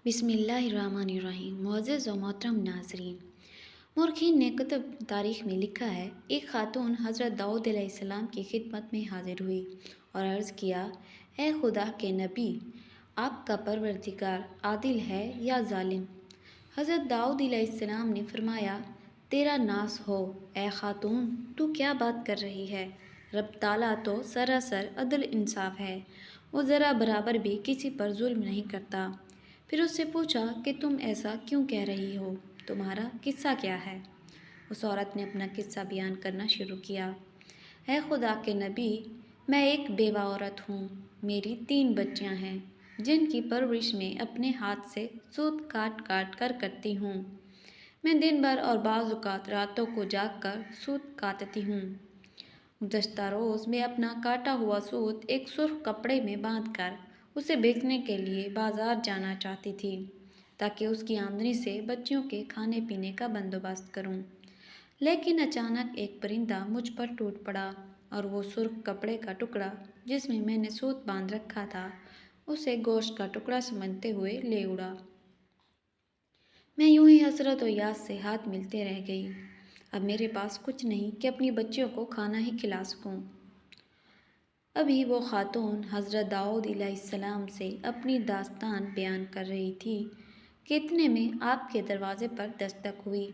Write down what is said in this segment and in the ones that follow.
بسم اللہ الرحمن الرحیم۔ معزز و محترم ناظرین، مورخین نے کتب تاریخ میں لکھا ہے، ایک خاتون حضرت داؤد علیہ السلام کی خدمت میں حاضر ہوئی اور عرض کیا، اے خدا کے نبی، آپ کا پروردگار عادل ہے یا ظالم؟ حضرت داؤد علیہ السلام نے فرمایا، تیرا ناز ہو اے خاتون، تو کیا بات کر رہی ہے؟ رب تعالیٰ تو سراسر عدل انصاف ہے، وہ ذرا برابر بھی کسی پر ظلم نہیں کرتا۔ پھر اس سے پوچھا کہ تم ایسا کیوں کہہ رہی ہو؟ تمہارا قصہ کیا ہے؟ اس عورت نے اپنا قصہ بیان کرنا شروع کیا۔ اے خدا کے نبی، میں ایک بیوہ عورت ہوں، میری 3 بچیاں ہیں جن کی پرورش میں اپنے ہاتھ سے سوت کاٹ کاٹ کر کرتی ہوں۔ میں دن بھر اور بعض اوقات راتوں کو جاگ کر سوت کاٹتی ہوں۔ گزشتہ روز میں اپنا کاٹا ہوا سوت ایک سرخ کپڑے میں باندھ کر اسے بیچنے کے لیے بازار جانا چاہتی تھی تاکہ اس کی آمدنی سے بچیوں کے کھانے پینے کا بندوبست کروں، لیکن اچانک ایک پرندہ مجھ پر ٹوٹ پڑا اور وہ سرخ کپڑے کا ٹکڑا جس میں نے سوت باندھ رکھا تھا اسے گوشت کا ٹکڑا سمجھتے ہوئے لے اڑا۔ میں یوں ہی حسرت و یاس سے ہاتھ ملتے رہ گئی۔ اب میرے پاس کچھ نہیں کہ اپنی بچیوں کو کھانا ہی کھلا سکوں۔ ابھی وہ خاتون حضرت داؤد علیہ السلام سے اپنی داستان بیان کر رہی تھی کہ اتنے میں آپ کے دروازے پر دستک ہوئی۔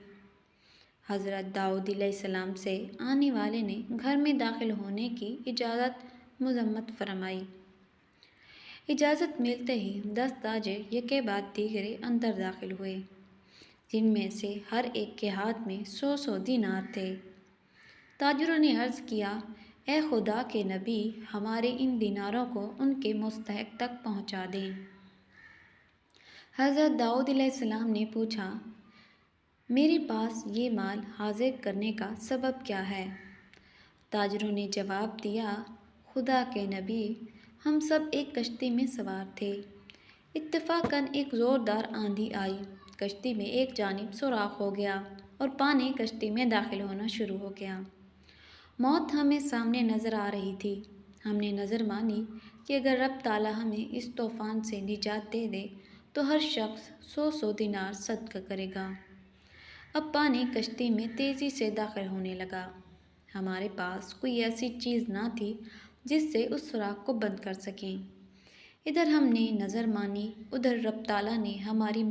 حضرت داؤد علیہ السلام سے آنے والے نے گھر میں داخل ہونے کی اجازت مذمت فرمائی۔ اجازت ملتے ہی 10 تاجر یکے بعد دیگرے اندر داخل ہوئے، جن میں سے ہر ایک کے ہاتھ میں 100 دینار تھے۔ تاجروں نے عرض کیا، اے خدا کے نبی، ہمارے ان دیناروں کو ان کے مستحق تک پہنچا دیں۔ حضرت داؤد علیہ السلام نے پوچھا، میرے پاس یہ مال حاضر کرنے کا سبب کیا ہے؟ تاجروں نے جواب دیا، خدا کے نبی، ہم سب ایک کشتی میں سوار تھے۔ اتفاقاً ایک زوردار آندھی آئی، کشتی میں ایک جانب سوراخ ہو گیا اور پانی کشتی میں داخل ہونا شروع ہو گیا۔ موت ہمیں سامنے نظر آ رہی تھی۔ ہم نے نظر مانی کہ اگر رب تعالیٰ ہمیں اس طوفان سے نجات دے دے تو ہر شخص 100 دینار صدقہ کرے گا۔ اب پانی کشتی میں تیزی سے داخل ہونے لگا۔ ہمارے پاس کوئی ایسی چیز نہ تھی جس سے اس سوراخ کو بند کر سکیں۔ ادھر ہم نے نظر مانی، ادھر رب تعالیٰ نے ہماری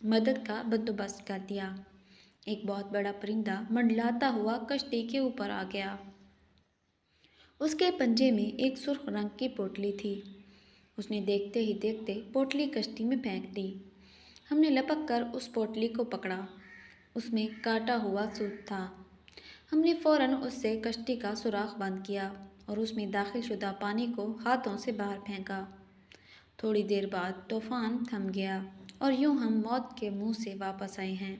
مدد کا بندوبست کر دیا۔ ایک بہت بڑا پرندہ منڈلاتا ہوا کشتی کے اوپر آ گیا۔ اس کے پنجے میں ایک سرخ رنگ کی پوٹلی تھی۔ اس نے دیکھتے ہی دیکھتے پوٹلی کشتی میں پھینک دی۔ ہم نے لپک کر اس پوٹلی کو پکڑا۔ اس میں کاٹا ہوا سوت تھا۔ ہم نے فوراً اس سے کشتی کا سوراخ بند کیا اور اس میں داخل شدہ پانی کو ہاتھوں سے باہر پھینکا۔ تھوڑی دیر بعد طوفان تھم گیا اور یوں ہم موت کے منہ سے واپس آئے ہیں۔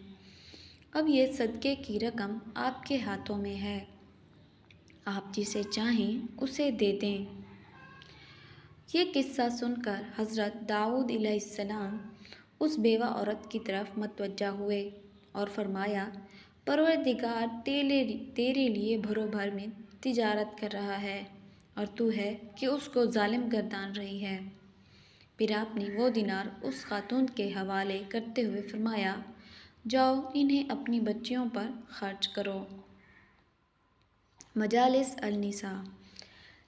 اب یہ صدقے کی رقم آپ کے ہاتھوں میں ہے، آپ جسے چاہیں اسے دے دیں۔ یہ قصہ سن کر حضرت داؤد علیہ السلام اس بیوہ عورت کی طرف متوجہ ہوئے اور فرمایا، پروردگار تیرے لیے بھرو بھر میں تجارت کر رہا ہے اور تو ہے کہ اس کو ظالم گردان رہی ہے۔ پھر آپ نے وہ دینار اس خاتون کے حوالے کرتے ہوئے فرمایا، جاؤ انہیں اپنی بچیوں پر خرچ کرو۔ مجالس النساء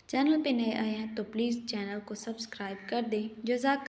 چینل پہ نئے آئے ہیں تو پلیز چینل کو سبسکرائب کر دیں۔ جزاک